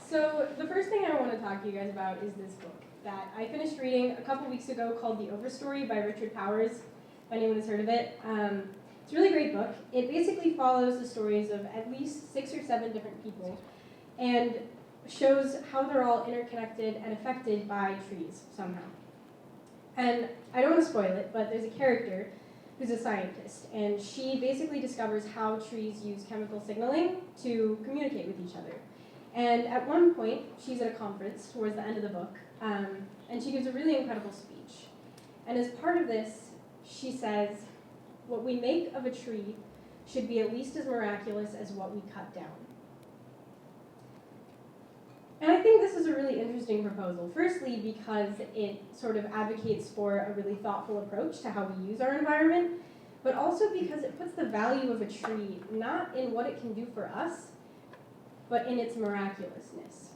So the first thing I want to talk to you guys about is this book that I finished reading a couple weeks ago called The Overstory by Richard Powers, if anyone has heard of it. It's a really great book. It basically follows the stories of at least 6 or 7 different people and shows how they're all interconnected and affected by trees somehow. And I don't want to spoil it, but there's a character who's a scientist, and she basically discovers how trees use chemical signaling to communicate with each other. And at one point, she's at a conference towards the end of the book, and she gives a really incredible speech. And as part of this, she says, what we make of a tree should be at least as miraculous as what we cut down. And I think this is a really interesting proposal. Firstly, because it sort of advocates for a really thoughtful approach to how we use our environment, but also because it puts the value of a tree not in what it can do for us, but in its miraculousness.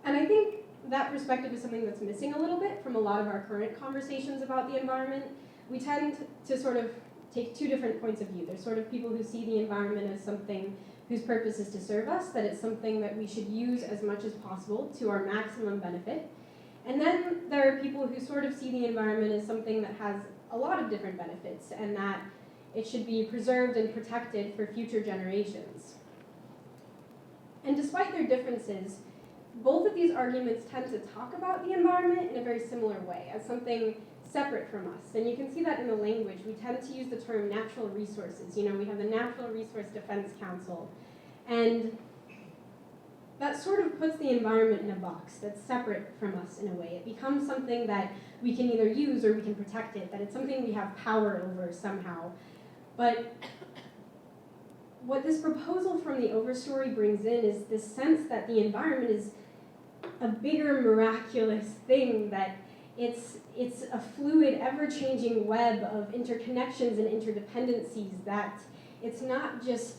And I think that perspective is something that's missing a little bit from a lot of our current conversations about the environment. We tend to sort of take 2 different points of view. There's sort of people who see the environment as something whose purpose is to serve us, that it's something that we should use as much as possible to our maximum benefit. And then there are people who sort of see the environment as something that has a lot of different benefits and that it should be preserved and protected for future generations. And despite their differences, both of these arguments tend to talk about the environment in a very similar way, as something separate from us. And you can see that in the language. We tend to use the term natural resources. You know, we have the Natural Resource Defense Council. And that sort of puts the environment in a box that's separate from us in a way. It becomes something that we can either use or we can protect it, that it's something we have power over somehow. But what this proposal from the Overstory brings in is this sense that the environment is a bigger miraculous thing, that it's a fluid, ever-changing web of interconnections and interdependencies, that it's not just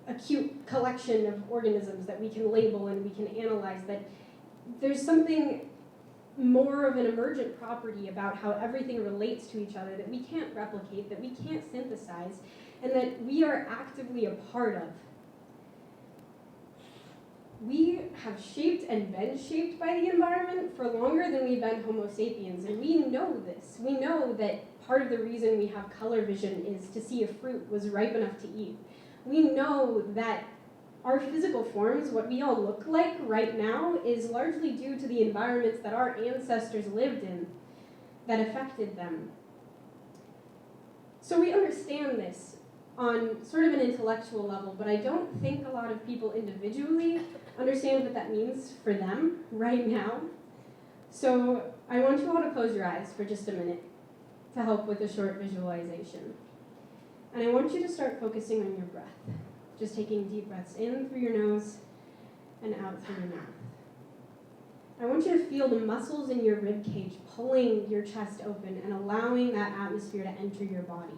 a cute collection of organisms that we can label and we can analyze, that there's something more of an emergent property about how everything relates to each other that we can't replicate, that we can't synthesize, and that we are actively a part of. We have shaped and been shaped by the environment for longer than we've been Homo sapiens, and we know this. We know that part of the reason we have color vision is to see if fruit was ripe enough to eat. We know that our physical forms, what we all look like right now, is largely due to the environments that our ancestors lived in that affected them. So we understand this on sort of an intellectual level, but I don't think a lot of people individually understand what that means for them right now. So I want you all to close your eyes for just a minute to help with a short visualization. And I want you to start focusing on your breath, just taking deep breaths in through your nose and out through your mouth. I want you to feel the muscles in your rib cage pulling your chest open and allowing that atmosphere to enter your body.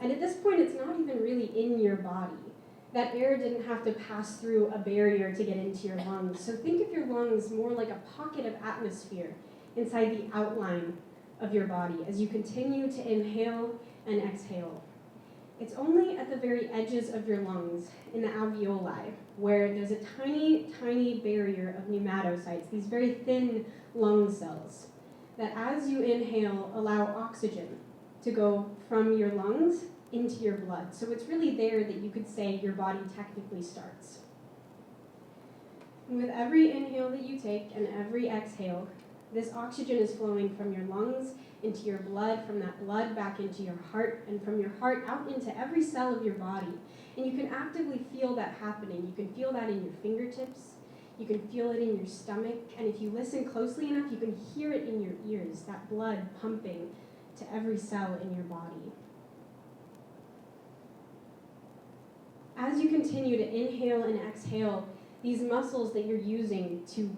And at this point, it's not even really in your body. That air didn't have to pass through a barrier to get into your lungs. So think of your lungs more like a pocket of atmosphere inside the outline of your body as you continue to inhale and exhale. It's only at the very edges of your lungs, in the alveoli, where there's a tiny, tiny barrier of pneumatocytes, these very thin lung cells, that as you inhale, allow oxygen to go from your lungs into your blood. So it's really there that you could say your body technically starts. And with every inhale that you take and every exhale, this oxygen is flowing from your lungs into your blood, from that blood back into your heart, and from your heart out into every cell of your body. And you can actively feel that happening. You can feel that in your fingertips. You can feel it in your stomach. And if you listen closely enough, you can hear it in your ears, that blood pumping to every cell in your body. As you continue to inhale and exhale, these muscles that you're using to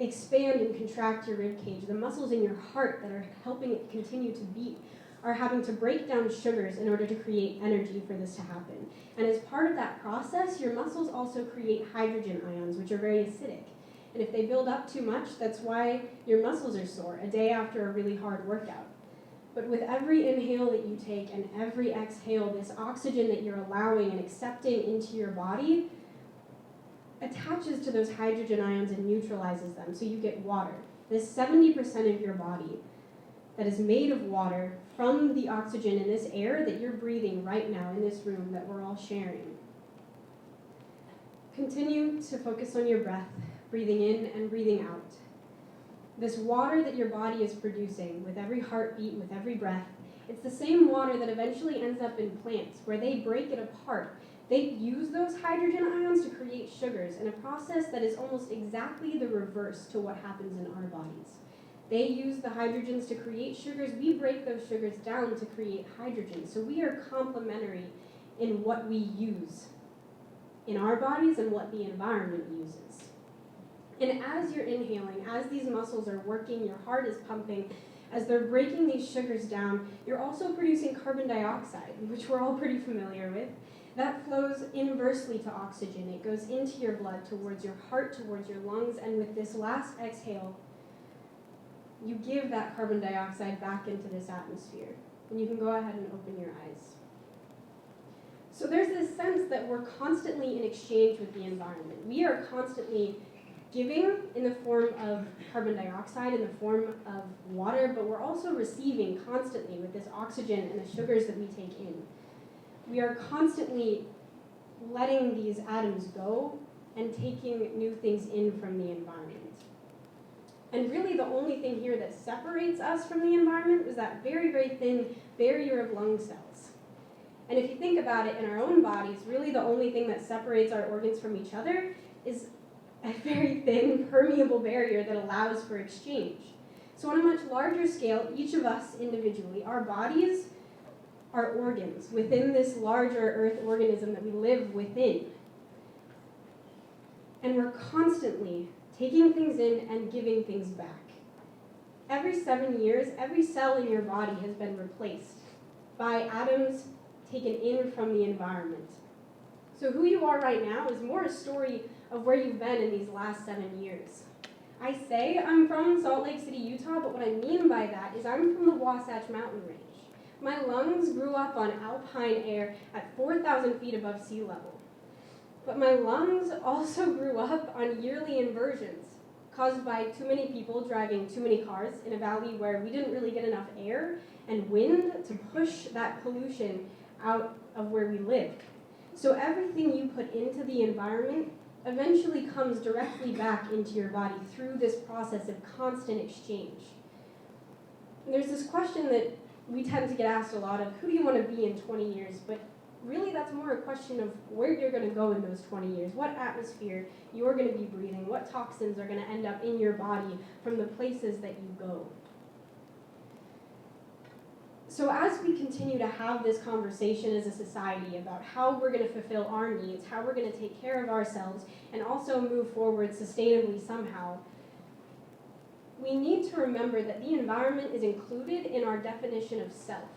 expand and contract your rib cage, the muscles in your heart that are helping it continue to beat, are having to break down sugars in order to create energy for this to happen. And as part of that process, your muscles also create hydrogen ions, which are very acidic. And if they build up too much, that's why your muscles are sore a day after a really hard workout. But with every inhale that you take and every exhale, this oxygen that you're allowing and accepting into your body attaches to those hydrogen ions and neutralizes them, so you get water. This 70% of your body that is made of water from the oxygen in this air that you're breathing right now in this room that we're all sharing. Continue to focus on your breath, breathing in and breathing out. This water that your body is producing with every heartbeat, with every breath, it's the same water that eventually ends up in plants where they break it apart. They use those hydrogen ions to create sugars in a process that is almost exactly the reverse to what happens in our bodies. They use the hydrogens to create sugars. We break those sugars down to create hydrogen. So we are complementary in what we use in our bodies and what the environment uses. And as you're inhaling, as these muscles are working, your heart is pumping, as they're breaking these sugars down, you're also producing carbon dioxide, which we're all pretty familiar with. That flows inversely to oxygen. It goes into your blood, towards your heart, towards your lungs, and with this last exhale, you give that carbon dioxide back into this atmosphere. And you can go ahead and open your eyes. So there's this sense that we're constantly in exchange with the environment. We are constantly giving in the form of carbon dioxide, in the form of water, but we're also receiving constantly with this oxygen and the sugars that we take in. We are constantly letting these atoms go and taking new things in from the environment. And really the only thing here that separates us from the environment is that very, very thin barrier of lung cells. And if you think about it, in our own bodies, really the only thing that separates our organs from each other is a very thin, permeable barrier that allows for exchange. So on a much larger scale, each of us individually, our bodies are organs within this larger earth organism that we live within. And we're constantly taking things in and giving things back. Every 7 years, every cell in your body has been replaced by atoms taken in from the environment. So who you are right now is more a story of where you've been in these last 7 years. I say I'm from Salt Lake City, Utah, but what I mean by that is I'm from the Wasatch Mountain Range. My lungs grew up on alpine air at 4,000 feet above sea level. But my lungs also grew up on yearly inversions caused by too many people driving too many cars in a valley where we didn't really get enough air and wind to push that pollution out of where we lived. So everything you put into the environment eventually comes directly back into your body through this process of constant exchange. And there's this question that we tend to get asked a lot of, who do you want to be in 20 years? But really that's more a question of where you're going to go in those 20 years, what atmosphere you're going to be breathing, what toxins are going to end up in your body from the places that you go. So as we continue to have this conversation as a society about how we're going to fulfill our needs, how we're going to take care of ourselves, and also move forward sustainably somehow, we need to remember that the environment is included in our definition of self.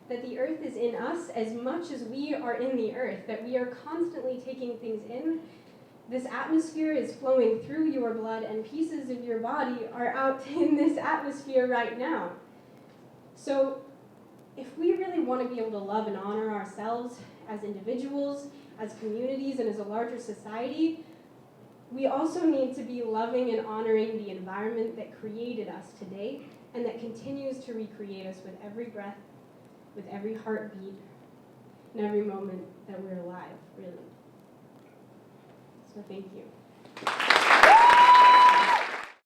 That the earth is in us as much as we are in the earth, that we are constantly taking things in. This atmosphere is flowing through your blood, and pieces of your body are out in this atmosphere right now. So if we really want to be able to love and honor ourselves as individuals, as communities, and as a larger society, we also need to be loving and honoring the environment that created us today and that continues to recreate us with every breath, with every heartbeat, and every moment that we're alive, really. So thank you.